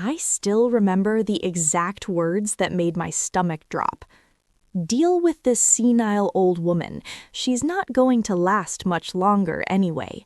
I still remember the exact words that made my stomach drop. Deal with this senile old woman. She's not going to last much longer anyway.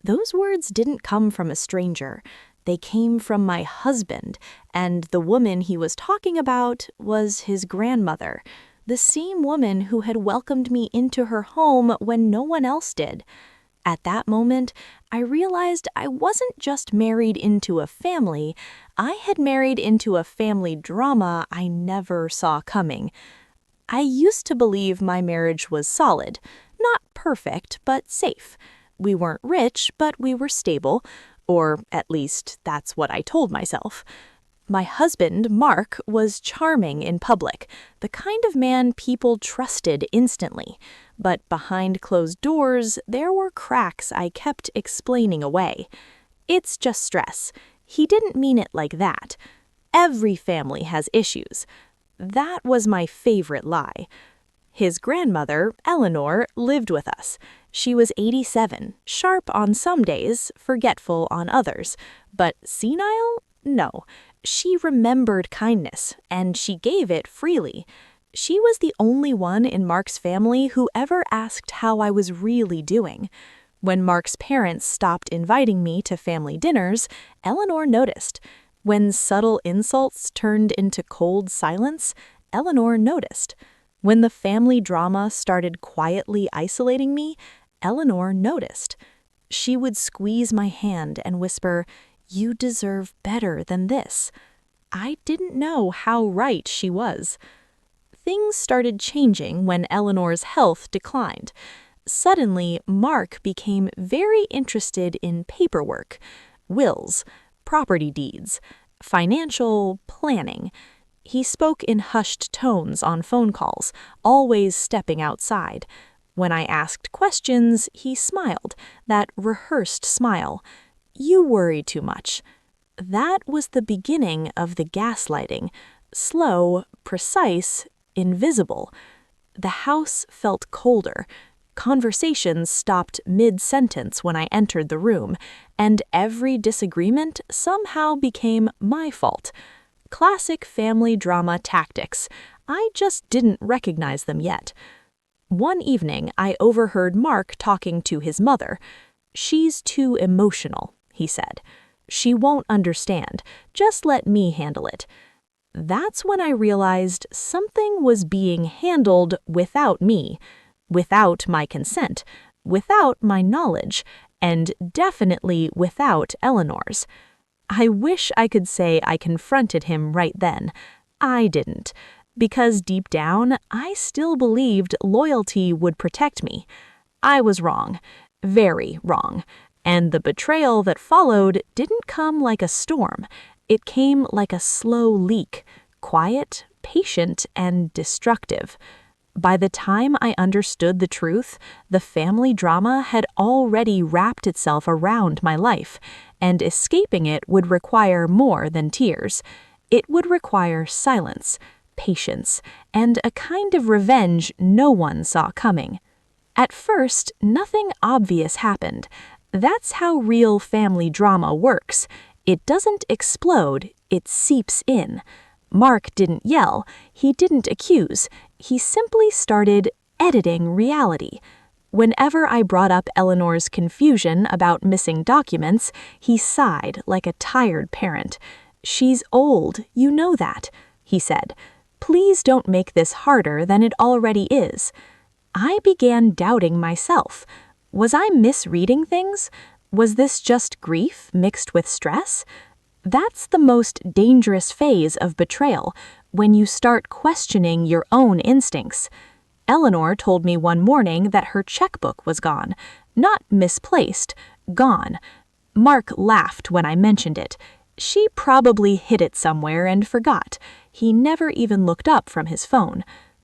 Those words didn't come from a stranger. They came from my husband, and the woman he was talking about was his grandmother, the same woman who had welcomed me into her home when no one else did. At that moment, I realized I wasn't just married into a family, I had married into a family drama I never saw coming. I used to believe my marriage was solid, not perfect, but safe. We weren't rich, but we were stable, or at least that's what I told myself. My husband, Mark, was charming in public, the kind of man people trusted instantly. But behind closed doors, there were cracks I kept explaining away. It's just stress. He didn't mean it like that. Every family has issues. That was my favorite lie. His grandmother, Eleanor, lived with us. She was 87, sharp on some days, forgetful on others. But senile? No. She remembered kindness, and she gave it freely. She was the only one in Mark's family who ever asked how I was really doing. When Mark's parents stopped inviting me to family dinners, Eleanor noticed. When subtle insults turned into cold silence, Eleanor noticed. When the family drama started quietly isolating me, Eleanor noticed. She would squeeze my hand and whisper, "You deserve better than this." I didn't know how right she was. Things started changing when Eleanor's health declined. Suddenly, Mark became very interested in paperwork, wills, property deeds, financial planning. He spoke in hushed tones on phone calls, always stepping outside. When I asked questions, he smiled, that rehearsed smile. "You worry too much." That was the beginning of the gaslighting. Slow, precise, invisible. The house felt colder. Conversations stopped mid-sentence when I entered the room, and every disagreement somehow became my fault. Classic family drama tactics. I just didn't recognize them yet. One evening, I overheard Mark talking to his mother. "She's too emotional," he said. "She won't understand. Just let me handle it." That's when I realized something was being handled without me, without my consent, without my knowledge, and definitely without Eleanor's. I wish I could say I confronted him right then. I didn't, because deep down, I still believed loyalty would protect me. I was wrong, very wrong, and the betrayal that followed didn't come like a storm. It came like a slow leak, quiet, patient, and destructive. By the time I understood the truth, the family drama had already wrapped itself around my life, and escaping it would require more than tears. It would require silence, patience, and a kind of revenge no one saw coming. At first, nothing obvious happened. That's how real family drama works. It doesn't explode, it seeps in. Mark didn't yell, he didn't accuse, he simply started editing reality. Whenever I brought up Eleanor's confusion about missing documents, he sighed like a tired parent. "She's old, you know that," he said. "Please don't make this harder than it already is." I began doubting myself. Was I misreading things? Was this just grief mixed with stress? That's the most dangerous phase of betrayal, when you start questioning your own instincts. Eleanor told me one morning that her checkbook was gone. Not misplaced, gone. Mark laughed when I mentioned it. She probably hid it somewhere and forgot. He never even looked up from his phone.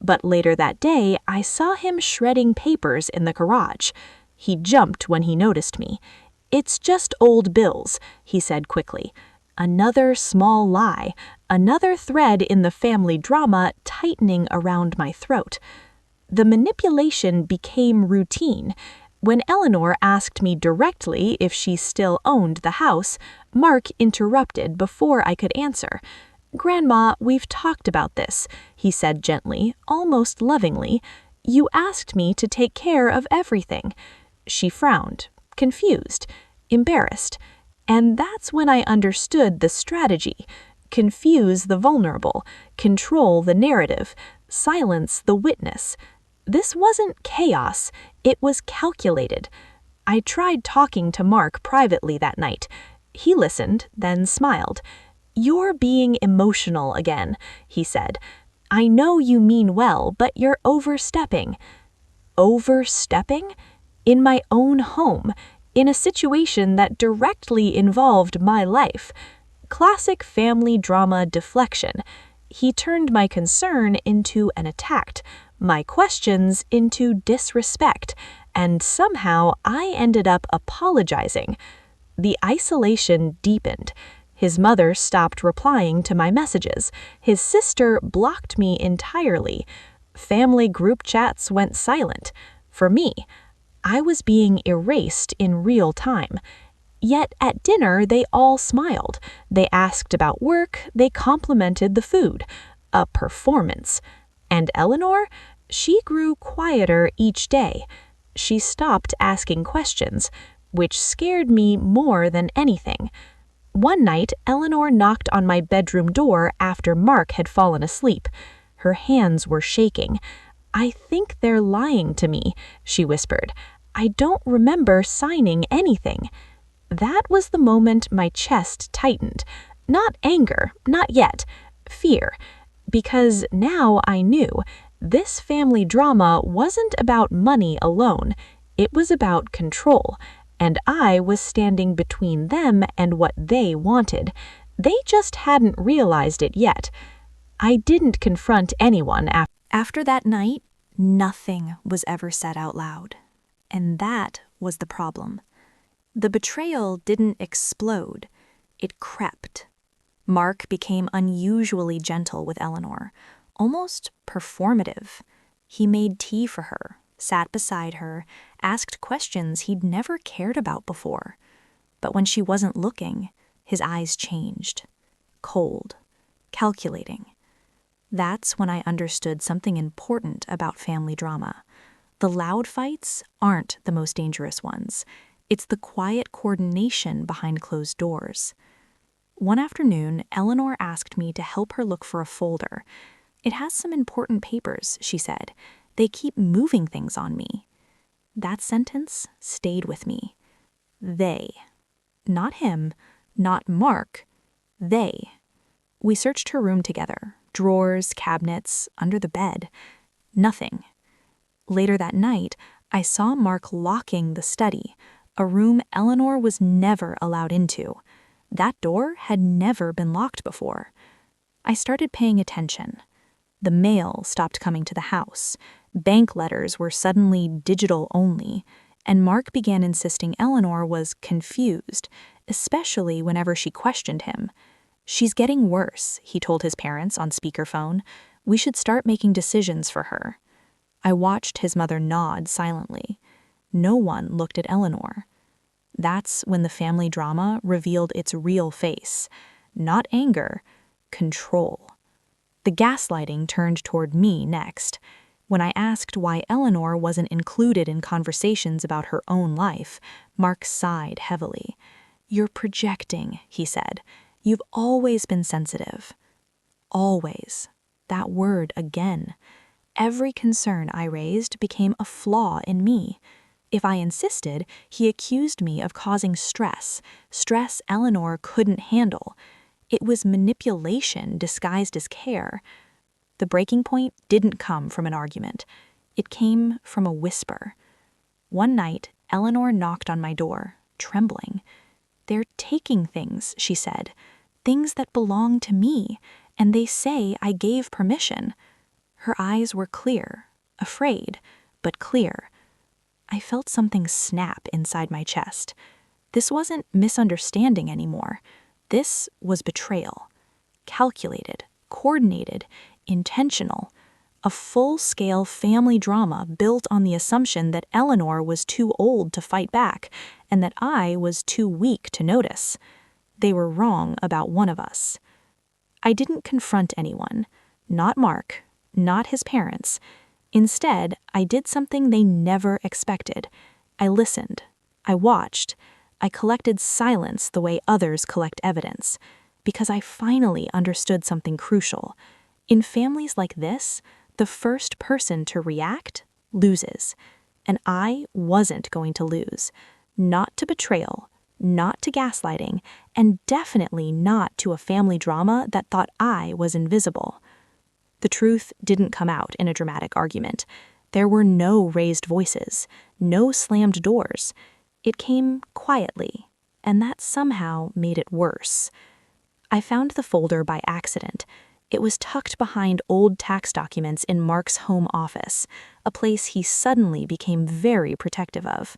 But later that day, I saw him shredding papers in the garage. He jumped when he noticed me. "It's just old bills," he said quickly. Another small lie, another thread in the family drama tightening around my throat. The manipulation became routine. When Eleanor asked me directly if she still owned the house, Mark interrupted before I could answer. "Grandma, we've talked about this," he said gently, almost lovingly. "You asked me to take care of everything." She frowned, confused, embarrassed, and that's when I understood the strategy. Confuse the vulnerable, control the narrative, silence the witness. This wasn't chaos, it was calculated. I tried talking to Mark privately that night. He listened, then smiled. "You're being emotional again," he said. "I know you mean well, but you're overstepping." Overstepping? In my own home, in a situation that directly involved my life. Classic family drama deflection. He turned my concern into an attack, my questions into disrespect, and somehow I ended up apologizing. The isolation deepened. His mother stopped replying to my messages. His sister blocked me entirely. Family group chats went silent. For me, I was being erased in real time. Yet at dinner, they all smiled. They asked about work, they complimented the food. A performance. And Eleanor? She grew quieter each day. She stopped asking questions, which scared me more than anything. One night, Eleanor knocked on my bedroom door after Mark had fallen asleep. Her hands were shaking. "I think they're lying to me," she whispered. "I don't remember signing anything." That was the moment my chest tightened. Not anger, not yet. Fear. Because now I knew this family drama wasn't about money alone. It was about control. And I was standing between them and what they wanted. They just hadn't realized it yet. I didn't confront anyone after that night. Nothing was ever said out loud. And that was the problem. The betrayal didn't explode, it crept. Mark became unusually gentle with Eleanor, almost performative. He made tea for her, sat beside her, asked questions he'd never cared about before. But when she wasn't looking, his eyes changed. Cold, calculating. That's when I understood something important about family drama. The loud fights aren't the most dangerous ones. It's the quiet coordination behind closed doors. One afternoon, Eleanor asked me to help her look for a folder. "It has some important papers," she said. "They keep moving things on me." That sentence stayed with me. They. Not him, not Mark. They. We searched her room together. Drawers, cabinets, under the bed. Nothing. Later that night, I saw Mark locking the study, a room Eleanor was never allowed into. That door had never been locked before. I started paying attention. The mail stopped coming to the house. Bank letters were suddenly digital only, and Mark began insisting Eleanor was confused, especially whenever she questioned him. "She's getting worse," he told his parents on speakerphone. "We should start making decisions for her." I watched his mother nod silently. No one looked at Eleanor. That's when the family drama revealed its real face. Not anger, control. The gaslighting turned toward me next. When I asked why Eleanor wasn't included in conversations about her own life, Mark sighed heavily. "You're projecting," he said. "You've always been sensitive." Always. That word again. Every concern I raised became a flaw in me. If I insisted, he accused me of causing stress Eleanor couldn't handle. It was manipulation disguised as care. The breaking point didn't come from an argument. It came from a whisper. One night, Eleanor knocked on my door, trembling. "They're taking things," she said, "things that belong to me, and they say I gave permission." Her eyes were clear, afraid, but clear. I felt something snap inside my chest. This wasn't misunderstanding anymore. This was betrayal. Calculated, coordinated, intentional. A full-scale family drama built on the assumption that Eleanor was too old to fight back and that I was too weak to notice. They were wrong about one of us. I didn't confront anyone, not Mark, not his parents. Instead, I did something they never expected. I listened. I watched. I collected silence the way others collect evidence, because I finally understood something crucial. In families like this, the first person to react loses. And I wasn't going to lose. Not to betrayal, not to gaslighting, and definitely not to a family drama that thought I was invisible. The truth didn't come out in a dramatic argument. There were no raised voices, no slammed doors. It came quietly, and that somehow made it worse. I found the folder by accident. It was tucked behind old tax documents in Mark's home office, a place he suddenly became very protective of.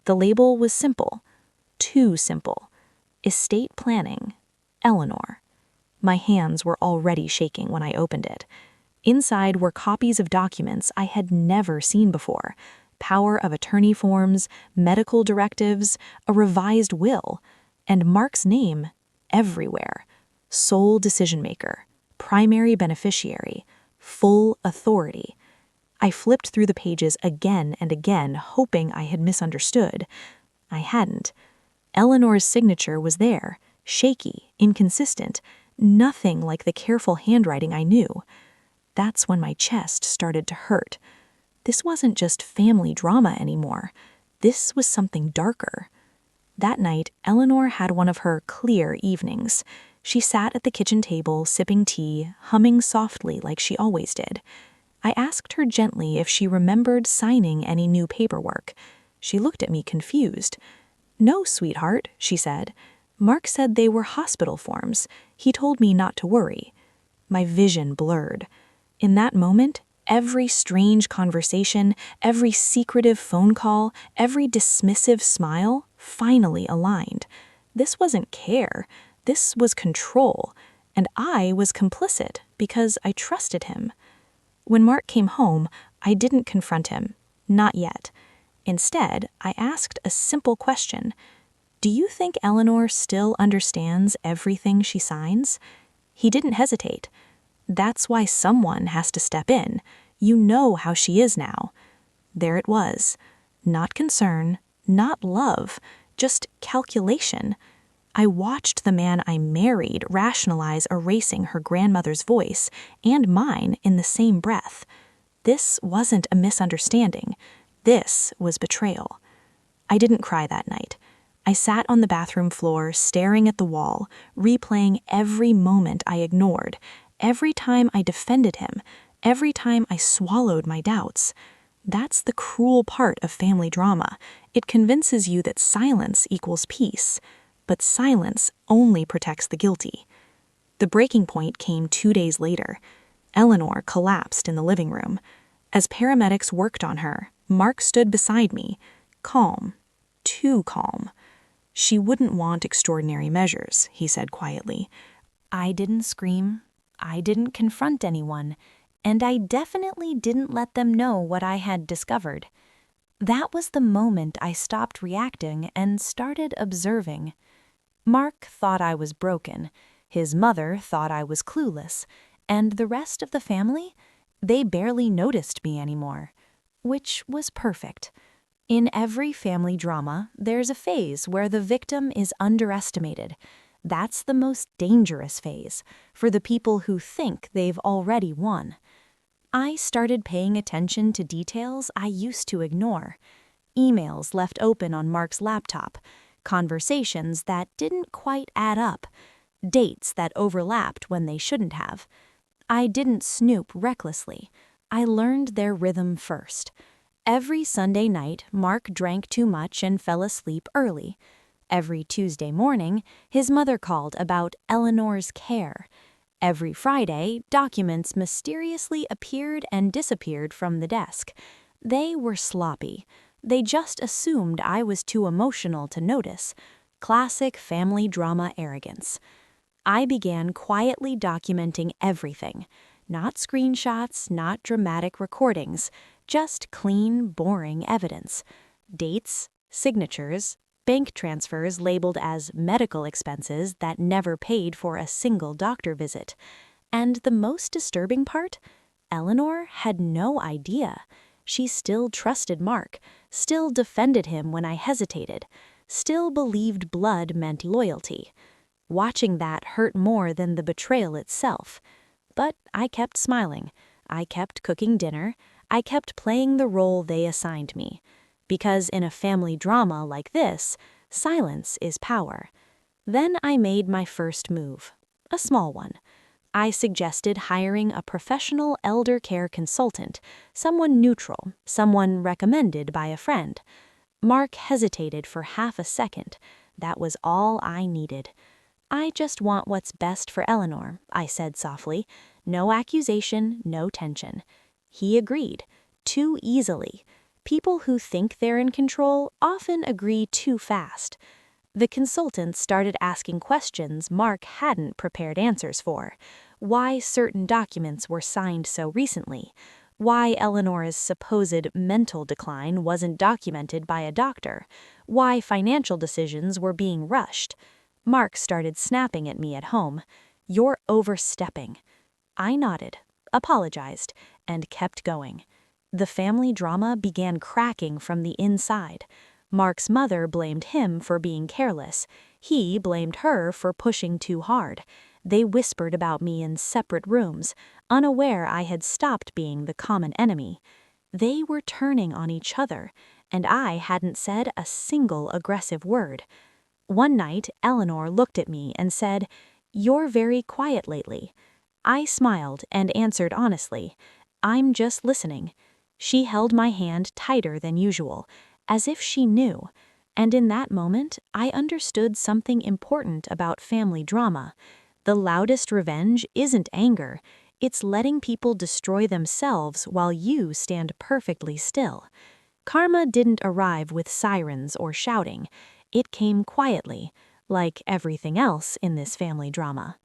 The label was simple. Too simple. Estate planning. Eleanor. My hands were already shaking when I opened it. Inside were copies of documents I had never seen before. Power of attorney forms, medical directives, a revised will, and Mark's name everywhere. Sole decision maker. Primary beneficiary, full authority. I flipped through the pages again and again, hoping I had misunderstood. I hadn't. Eleanor's signature was there, shaky, inconsistent, nothing like the careful handwriting I knew. That's when my chest started to hurt. This wasn't just family drama anymore. This was something darker. That night, Eleanor had one of her clear evenings. She sat at the kitchen table, sipping tea, humming softly like she always did. I asked her gently if she remembered signing any new paperwork. She looked at me confused. "No, sweetheart," she said. "Mark said they were hospital forms. He told me not to worry." My vision blurred. In that moment, every strange conversation, every secretive phone call, every dismissive smile finally aligned. This wasn't care. This was control, and I was complicit because I trusted him. When Mark came home, I didn't confront him. Not yet. Instead, I asked a simple question. "Do you think Eleanor still understands everything she signs?" He didn't hesitate. "That's why someone has to step in. You know how she is now." There it was. Not concern, not love, just calculation. I watched the man I married rationalize erasing her grandmother's voice and mine in the same breath. This wasn't a misunderstanding. This was betrayal. I didn't cry that night. I sat on the bathroom floor, staring at the wall, replaying every moment I ignored, every time I defended him, every time I swallowed my doubts. That's the cruel part of family drama. It convinces you that silence equals peace. But silence only protects the guilty. The breaking point came 2 days later. Eleanor collapsed in the living room. As paramedics worked on her, Mark stood beside me, calm, too calm. "She wouldn't want extraordinary measures," he said quietly. I didn't scream. I didn't confront anyone. And I definitely didn't let them know what I had discovered. That was the moment I stopped reacting and started observing. Mark thought I was broken, his mother thought I was clueless, and the rest of the family, they barely noticed me anymore, which was perfect. In every family drama, there's a phase where the victim is underestimated. That's the most dangerous phase, for the people who think they've already won. I started paying attention to details I used to ignore. Emails left open on Mark's laptop, conversations that didn't quite add up, dates that overlapped when they shouldn't have. I didn't snoop recklessly. I learned their rhythm first. Every Sunday night, Mark drank too much and fell asleep early. Every Tuesday morning, his mother called about Eleanor's care. Every Friday, documents mysteriously appeared and disappeared from the desk. They were sloppy. They just assumed I was too emotional to notice. Classic family drama arrogance. I began quietly documenting everything. Not screenshots, not dramatic recordings, just clean, boring evidence. Dates, signatures, bank transfers labeled as medical expenses that never paid for a single doctor visit. And the most disturbing part? Eleanor had no idea. She still trusted Mark, still defended him when I hesitated, still believed blood meant loyalty. Watching that hurt more than the betrayal itself. But I kept smiling. I kept cooking dinner. I kept playing the role they assigned me. Because in a family drama like this, silence is power. Then I made my first move. A small one. I suggested hiring a professional elder care consultant, someone neutral, someone recommended by a friend. Mark hesitated for half a second. That was all I needed. I just want what's best for Eleanor, I said softly. No accusation, no tension. He agreed, too easily. People who think they're in control often agree too fast. The consultant started asking questions Mark hadn't prepared answers for. Why certain documents were signed so recently. Why Eleanor's supposed mental decline wasn't documented by a doctor. Why financial decisions were being rushed. Mark started snapping at me at home. "You're overstepping." I nodded, apologized, and kept going. The family drama began cracking from the inside. Mark's mother blamed him for being careless. He blamed her for pushing too hard. They whispered about me in separate rooms, unaware I had stopped being the common enemy. They were turning on each other, and I hadn't said a single aggressive word. One night, Eleanor looked at me and said, "You're very quiet lately." I smiled and answered honestly, "I'm just listening." She held my hand tighter than usual, as if she knew. And in that moment, I understood something important about family drama. The loudest revenge isn't anger. It's letting people destroy themselves while you stand perfectly still. Karma didn't arrive with sirens or shouting. It came quietly, like everything else in this family drama.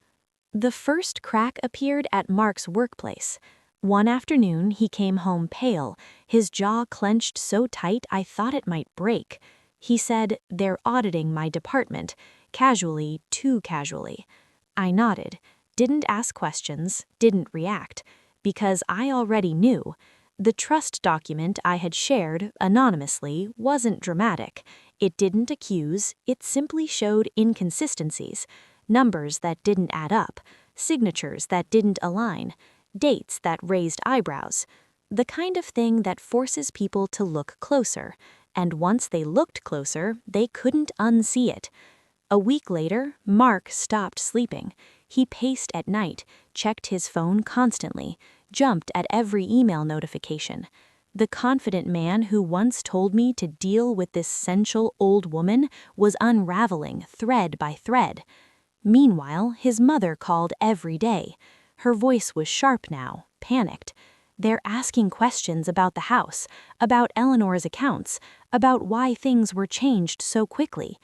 The first crack appeared at Mark's workplace. One afternoon, he came home pale, his jaw clenched so tight I thought it might break. He said, "They're auditing my department," casually, too casually. I nodded, didn't ask questions, didn't react, because I already knew. The trust document I had shared, anonymously, wasn't dramatic. It didn't accuse, it simply showed inconsistencies. Numbers that didn't add up, signatures that didn't align, dates that raised eyebrows. The kind of thing that forces people to look closer. And once they looked closer, they couldn't unsee it. A week later, Mark stopped sleeping. He paced at night, checked his phone constantly, jumped at every email notification. The confident man who once told me to deal with this sensual old woman was unraveling thread by thread. Meanwhile, his mother called every day. Her voice was sharp now, panicked. "They're asking questions about the house, about Eleanor's accounts, about why things were changed so quickly."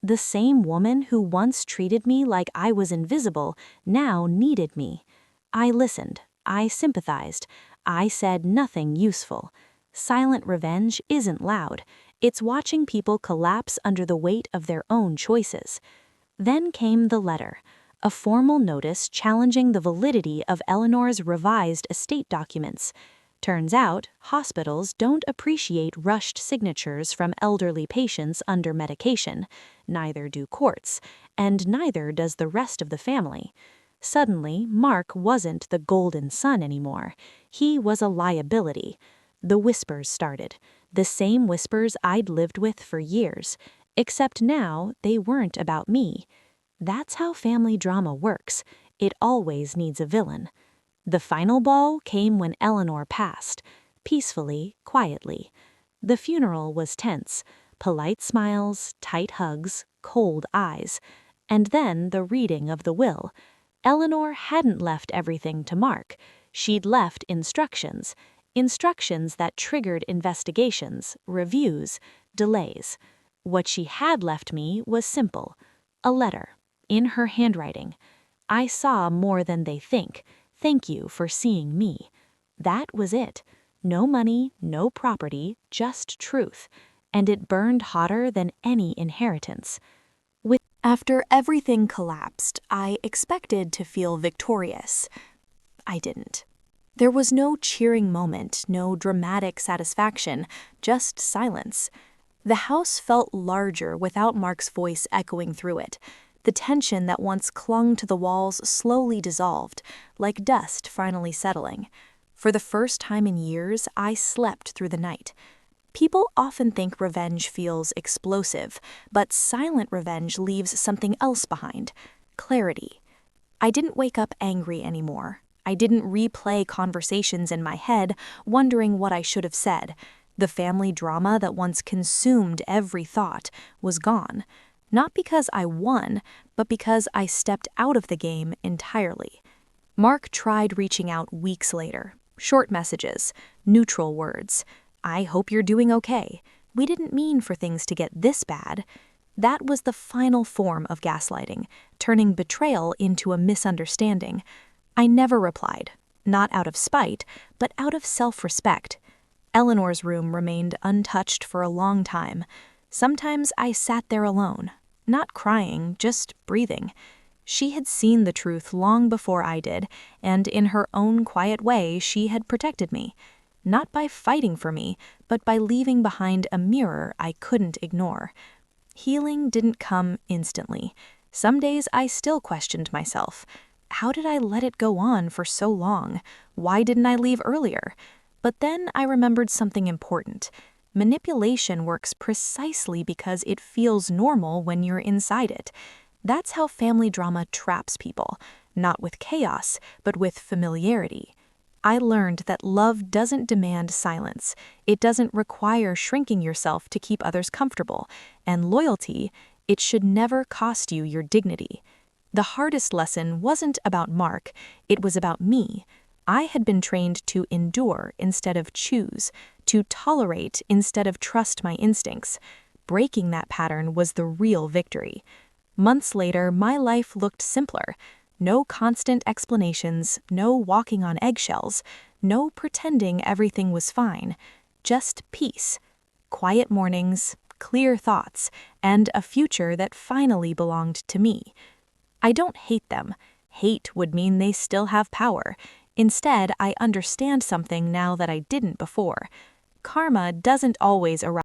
The same woman who once treated me like I was invisible now needed me. I listened. I sympathized. I said nothing useful. Silent revenge isn't loud. It's watching people collapse under the weight of their own choices. Then came the letter, a formal notice challenging the validity of Eleanor's revised estate documents. Turns out, hospitals don't appreciate rushed signatures from elderly patients under medication, neither do courts, and neither does the rest of the family. Suddenly, Mark wasn't the golden son anymore. He was a liability. The whispers started, the same whispers I'd lived with for years, except now they weren't about me. That's how family drama works. It always needs a villain. The final blow came when Eleanor passed, peacefully, quietly. The funeral was tense, polite smiles, tight hugs, cold eyes. And then the reading of the will. Eleanor hadn't left everything to Mark. She'd left instructions. Instructions that triggered investigations, reviews, delays. What she had left me was simple. A letter. In her handwriting. I saw more than they think. Thank you for seeing me. That was it. No money, no property, just truth. And it burned hotter than any inheritance. After everything collapsed, I expected to feel victorious. I didn't. There was no cheering moment, no dramatic satisfaction, just silence. The house felt larger without Mark's voice echoing through it. The tension that once clung to the walls slowly dissolved, like dust finally settling. For the first time in years, I slept through the night. People often think revenge feels explosive, but silent revenge leaves something else behind: clarity. I didn't wake up angry anymore. I didn't replay conversations in my head, wondering what I should have said. The family drama that once consumed every thought was gone. Not because I won, but because I stepped out of the game entirely. Mark tried reaching out weeks later. Short messages, neutral words. I hope you're doing okay. We didn't mean for things to get this bad. That was the final form of gaslighting, turning betrayal into a misunderstanding. I never replied, not out of spite, but out of self-respect. Eleanor's room remained untouched for a long time. Sometimes I sat there alone, not crying, just breathing. She had seen the truth long before I did, and in her own quiet way, she had protected me. Not by fighting for me, but by leaving behind a mirror I couldn't ignore. Healing didn't come instantly. Some days I still questioned myself. How did I let it go on for so long? Why didn't I leave earlier? But then I remembered something important. Manipulation works precisely because it feels normal when you're inside it. That's how family drama traps people, not with chaos, but with familiarity. I learned that love doesn't demand silence. It doesn't require shrinking yourself to keep others comfortable. And loyalty, it should never cost you your dignity. The hardest lesson wasn't about Mark, it was about me. I had been trained to endure instead of choose, to tolerate instead of trust my instincts. Breaking that pattern was the real victory. Months later, my life looked simpler. No constant explanations, no walking on eggshells, no pretending everything was fine. Just peace. Quiet mornings, clear thoughts, and a future that finally belonged to me. I don't hate them. Hate would mean they still have power. Instead, I understand something now that I didn't before. Karma doesn't always arrive